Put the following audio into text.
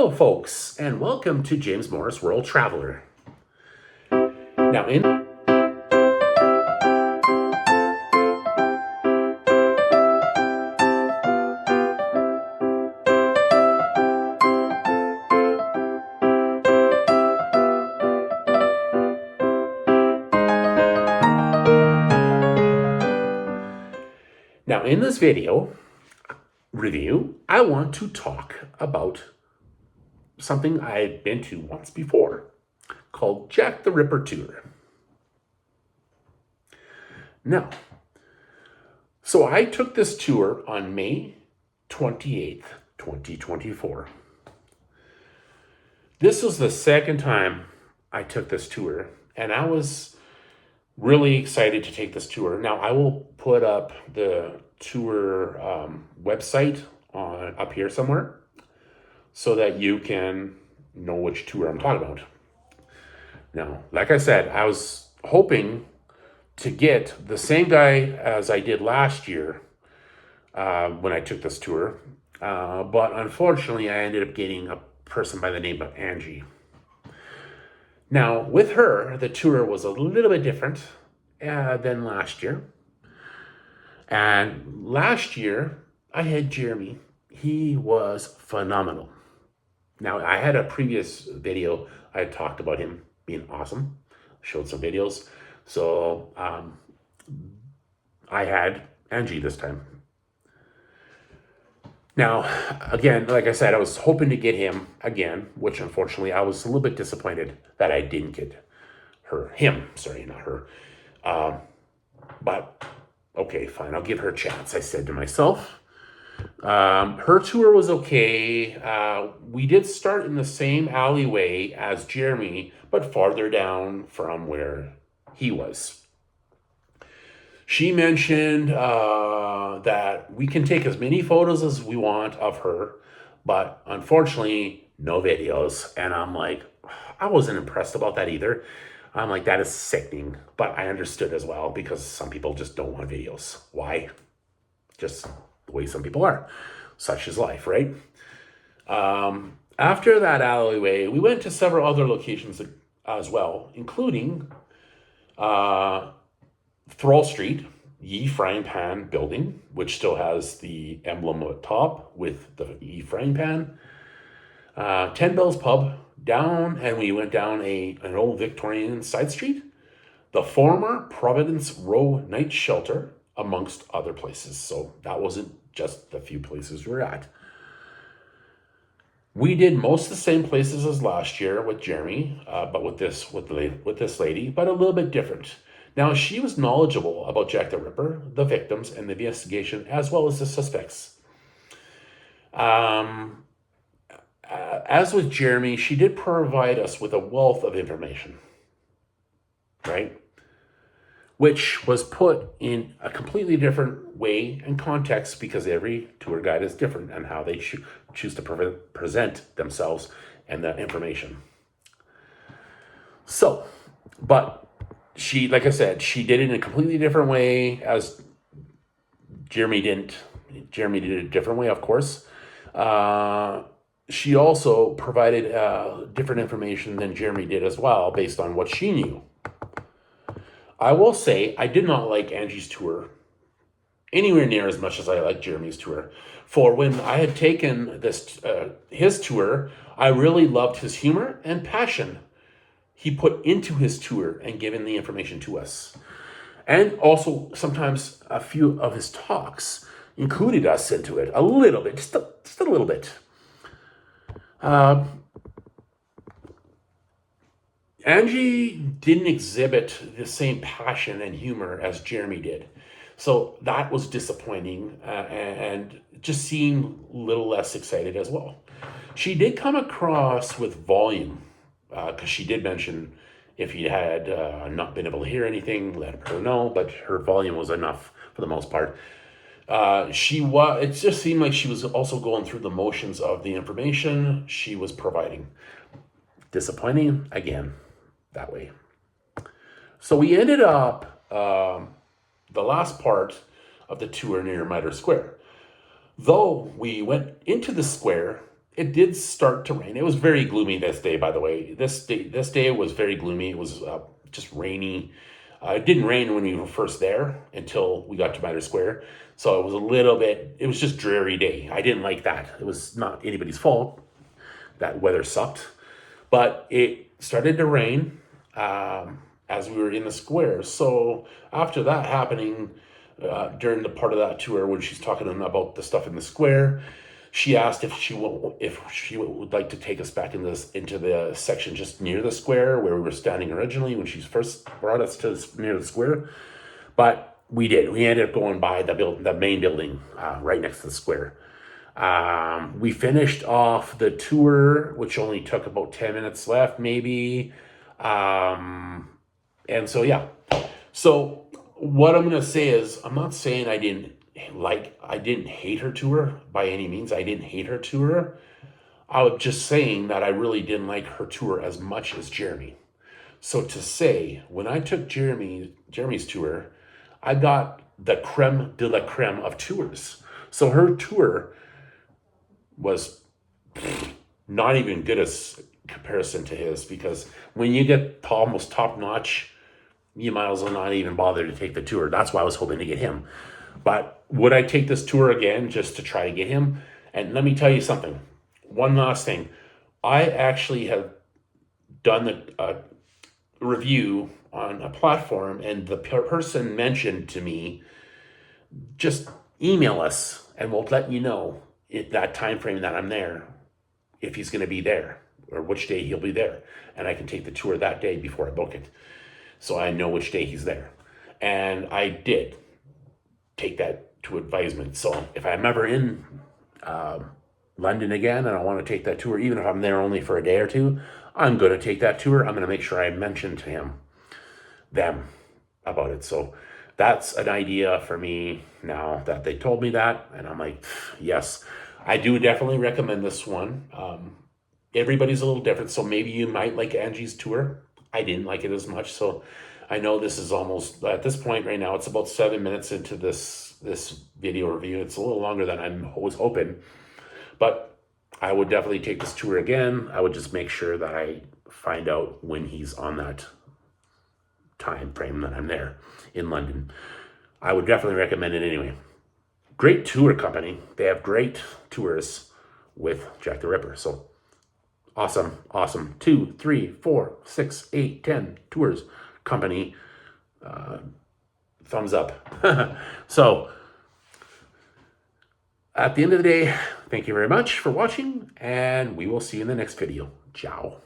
Hello, folks, and welcome to James Morris World Traveler. Now, in this video review, I want to talk about something I've been to once before called Jack the Ripper Tour. Now, so I took this tour on May 28th, 2024. This was the second time I took this tour, and I was really excited to take this tour. Now, I will put up the tour website up here somewhere so that you can know which tour I'm talking about. Now, like I said, I was hoping to get the same guy as I did last year when I took this tour, but unfortunately I ended up getting a person by the name of Angie. Now, with her, the tour was a little bit different than last year. And last year, I had Jeremy. He was phenomenal. Now, I had a previous video. I talked about him being awesome. Showed some videos. So, I had Angie this time. Now, again, like I said, I was hoping to get him again, which unfortunately I was a little bit disappointed that I didn't get him, not her. But, okay, fine, I'll give her a chance, I said to myself. Her tour was okay. We did start in the same alleyway as Jeremy, but farther down from where he was. She mentioned that we can take as many photos as we want of her, but unfortunately, no videos. And I'm like, I wasn't impressed about that either. I'm like, that is sickening. But I understood as well, because some people just don't want videos. Why? Just the way some people are. Such is life, right? After that alleyway, we went to several other locations as well, including Throll Street, Ye Frying Pan building, which still has the emblem at top with the Ye Frying Pan. 10 Bells Pub down, and we went down an old Victorian side street. The former Providence Row Night Shelter, amongst other places. So that wasn't just the few places we were at. We did most of the same places as last year with Jeremy, but with this lady, but a little bit different. Now, she was knowledgeable about Jack the Ripper, the victims, and the investigation, as well as the suspects. As with Jeremy, she did provide us with a wealth of information, right? Which was put in a completely different way and context, because every tour guide is different and how they choose to present themselves and the information. So, but she, like I said, she did it in a completely different way as Jeremy didn't. Jeremy did it a different way, of course. She also provided different information than Jeremy did as well, based on what she knew. I will say I did not like Angie's tour anywhere near as much as I liked Jeremy's tour. For when I had taken his tour, I really loved his humor and passion he put into his tour and given the information to us. And also sometimes a few of his talks included us into it a little bit, just a little bit. Angie didn't exhibit the same passion and humor as Jeremy did. So that was disappointing, and just seemed a little less excited as well. She did come across with volume, because she did mention if he had not been able to hear anything, let her know, but her volume was enough for the most part. It just seemed like she was also going through the motions of the information she was providing. Disappointing, again, that way. So we ended up the last part of the tour near Mitre Square. Though we went into the square, it did start to rain. It was very gloomy this day, by the way. This day was very gloomy. It was just rainy. It didn't rain when we were first there until we got to Mitre Square. So it was a little bit, it was just dreary day. I didn't like that. It was not anybody's fault. That weather sucked. But it started to rain as we were in the square. So after that happening, during the part of that tour when she's talking about the stuff in the square, she asked if she would like to take us back into the section just near the square where we were standing originally when she first brought us to near the square. But we did. We ended up going by the main building right next to the square. We finished off the tour, which only took about 10 minutes left, maybe. And so, yeah. So what I'm going to say is, I'm not saying I didn't hate her tour by any means. I didn't hate her tour. I was just saying that I really didn't like her tour as much as Jeremy. So to say, when I took Jeremy's tour, I got the creme de la creme of tours. So her tour was not even good as comparison to his, because when you get almost top notch, you might as well not even bother to take the tour. That's why I was hoping to get him. But would I take this tour again just to try to get him? And let me tell you something. One last thing. I actually have done a review on a platform, and the person mentioned to me, just email us and we'll let you know that time frame that I'm there, if he's going to be there or which day he'll be there. And I can take the tour that day before I book it, so I know which day he's there. And I did take that to advisement. So if I'm ever in London again and I want to take that tour, even if I'm there only for a day or two, I'm going to take that tour. I'm going to make sure I mention to them about it. So that's an idea for me now that they told me that. And I'm like, yes, I do definitely recommend this one. Everybody's a little different. So maybe you might like Angie's tour. I didn't like it as much. So I know this is almost, at this point right now, it's about 7 minutes into this video review. It's a little longer than I was hoping, but I would definitely take this tour again. I would just make sure that I find out when he's on that time frame that I'm there in London. I would definitely recommend it anyway. Great tour company. They have great tours with Jack the Ripper. So awesome. 2, 3, 4, 6, 8, 10 tours company. Thumbs up. So at the end of the day, thank you very much for watching, and we will see you in the next video. Ciao.